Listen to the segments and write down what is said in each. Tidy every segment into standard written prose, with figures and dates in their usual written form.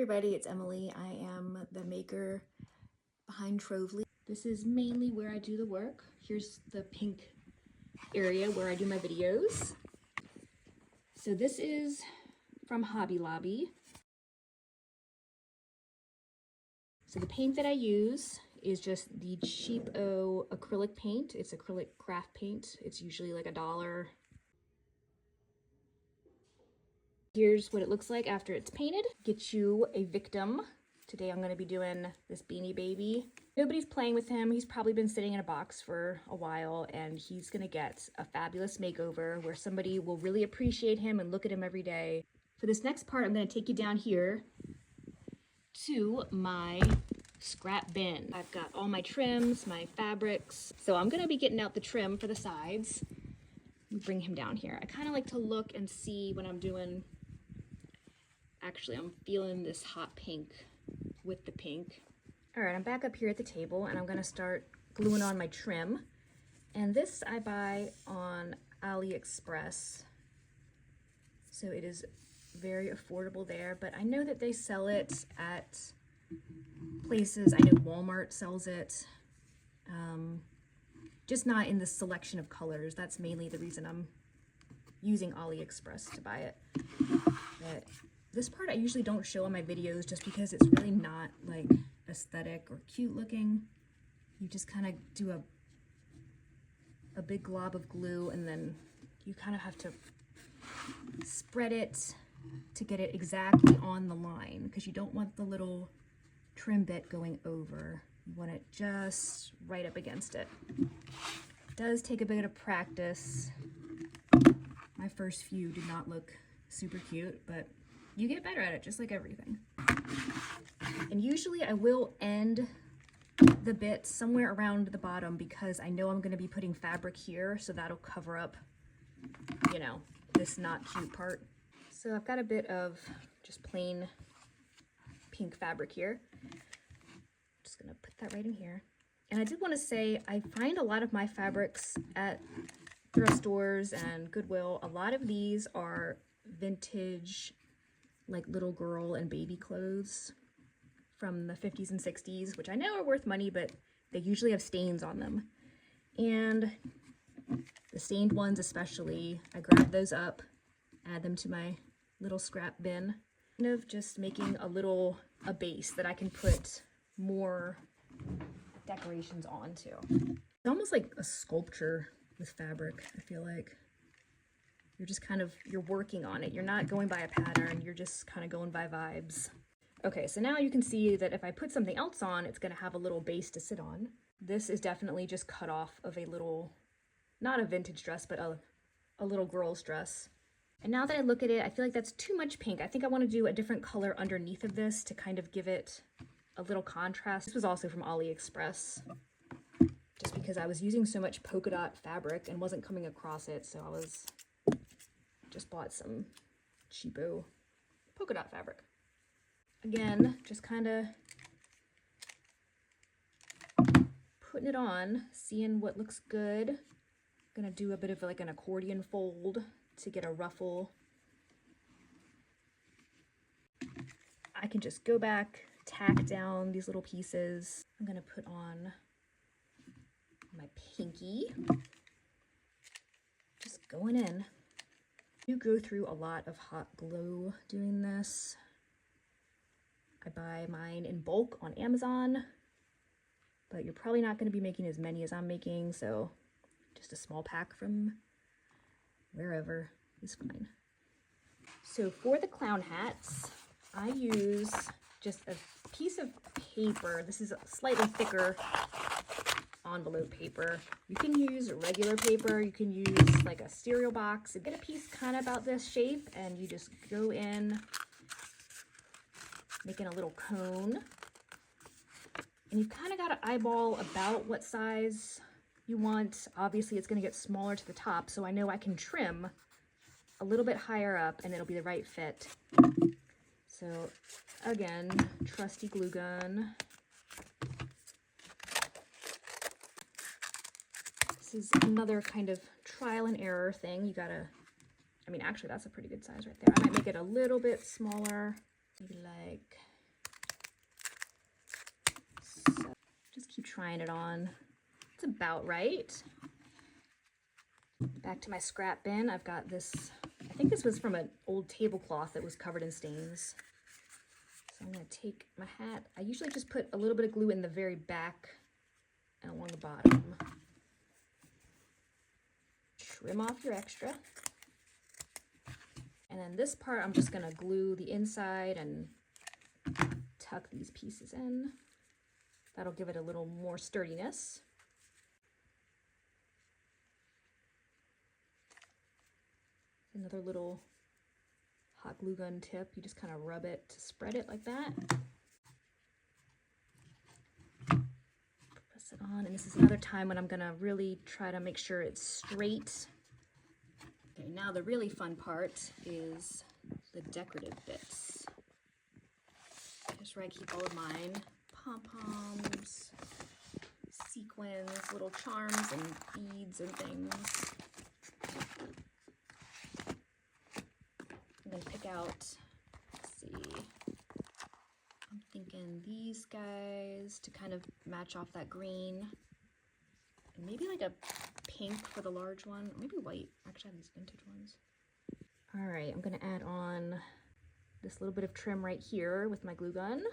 everybody, it's Emily. I am the maker behind Trovely. This is mainly where I do the work. Here's the pink area where I do my videos. So this is from Hobby Lobby. So the paint that I use is just the cheapo acrylic paint. It's acrylic craft paint. It's usually like $1. Here's what it looks like after it's painted. Get you a victim. Today I'm going to be doing this beanie baby. Nobody's playing with him. He's probably been sitting in a box for a while, and he's going to get a fabulous makeover where somebody will really appreciate him and look at him every day. For this next part, I'm going to take you down here to my scrap bin. I've got all my trims, my fabrics. So I'm going to be getting out the trim for the sides. Bring him down here. I kind of like to look and see when I'm doing. Actually, I'm feeling this hot pink with the pink. All right, I'm back up here at the table and I'm gonna start gluing on my trim. And this I buy on AliExpress. So it is very affordable there, but I know that they sell it at places. I know Walmart sells it, just not in the selection of colors. That's mainly the reason I'm using AliExpress to buy it. But this part I usually don't show on my videos just because it's really not like aesthetic or cute looking. You just kind of do a big glob of glue and then you kind of have to spread it to get it exactly on the line because you don't want the little trim bit going over. You want it just right up against it. It does take a bit of practice. My first few did not look super cute, but you get better at it, just like everything. And usually I will end the bit somewhere around the bottom because I know I'm gonna be putting fabric here, so that'll cover up, you know, this not cute part. So I've got a bit of just plain pink fabric here. Just gonna put that right in here. And I did wanna say, I find a lot of my fabrics at thrift stores and Goodwill. A lot of these are vintage, like little girl and baby clothes from the 50s and 60s, which I know are worth money, but they usually have stains on them. And the stained ones especially, I grab those up, add them to my little scrap bin, kind of just making a base that I can put more decorations onto. It's almost like a sculpture with fabric, I feel like. You're just kind of, you're working on it. You're not going by a pattern, you're just kind of going by vibes. Okay, so now you can see that if I put something else on, it's gonna have a little base to sit on. This is definitely just cut off of a little, not a vintage dress, but a little girl's dress. And now that I look at it, I feel like that's too much pink. I think I wanna do a different color underneath of this to kind of give it a little contrast. This was also from AliExpress, just because I was using so much polka dot fabric and wasn't coming across it, so I just bought some cheapo polka dot fabric. Again, just kind of putting it on, seeing what looks good. Gonna do a bit of like an accordion fold to get a ruffle. I can just go back, tack down these little pieces. I'm gonna put on my pinky. Just going in. You go through a lot of hot glue doing this. I buy mine in bulk on Amazon, but you're probably not going to be making as many as I'm making, so just a small pack from wherever is fine. So for the clown hats, I use just a piece of paper. This is a slightly thicker envelope paper. You can use regular paper, you can use like a cereal box. You get a piece kind of about this shape and you just go in, making a little cone. And you've kind of got to eyeball about what size you want. Obviously it's going to get smaller to the top, so I know I can trim a little bit higher up and it'll be the right fit. So again, trusty glue gun. This is another kind of trial and error thing. You gotta, I mean, actually that's a pretty good size right there. I might make it a little bit smaller, maybe like Keep trying it on. It's about right. Back to my scrap bin. I've got this, I think this was from an old tablecloth that was covered in stains. So I'm gonna take my hat. I usually just put a little bit of glue in the very back and along the bottom. Trim off your extra. And then this part, I'm just gonna glue the inside and tuck these pieces in. That'll give it a little more sturdiness. Another little hot glue gun tip. You just kind of rub it to spread it like that. Press it on, and this is another time when I'm gonna really try to make sure it's straight. Okay, now the really fun part is the decorative bits. Just where I keep all of mine. Pom-poms, sequins, little charms and beads and things. I'm gonna pick out, let's see, I'm thinking these guys to kind of match off that green. And maybe like a pink for the large one, or maybe white. Actually, I have these vintage ones. All right, I'm gonna add on this little bit of trim right here with my glue gun.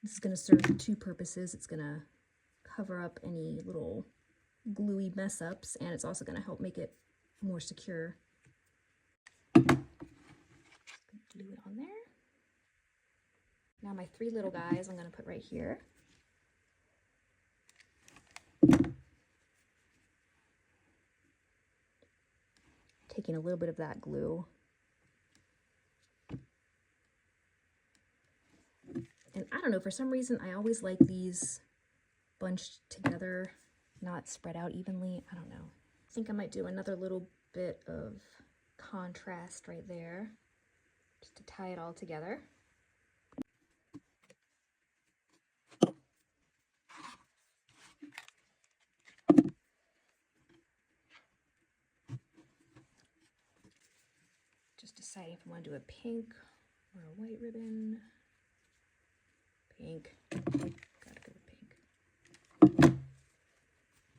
This is gonna serve two purposes. It's gonna cover up any little gluey mess ups, and it's also gonna help make it more secure. Glue it on there. Now my three little guys I'm gonna put right here. Taking a little bit of that glue. And I don't know, for some reason I always like these bunched together, not spread out evenly. I don't know. I think I might do another little bit of contrast right there, just to tie it all together. Just deciding if I want to do a pink or a white ribbon. Pink. Gotta go with pink.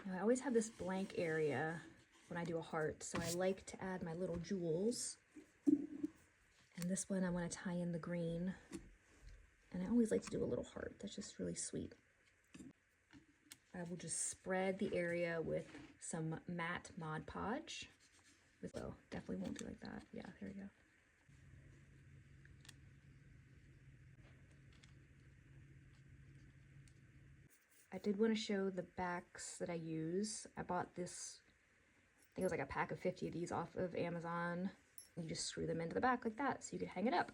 Now, I always have this blank area when I do a heart, so I like to add my little jewels. And this one I want to tie in the green. And I always like to do a little heart. That's just really sweet. I will just spread the area with some matte Mod Podge. Oh, definitely won't do like that. Yeah, there we go. I did want to show the backs that I use. I bought this, I think it was like a pack of 50 of these off of Amazon. You just screw them into the back like that so you can hang it up.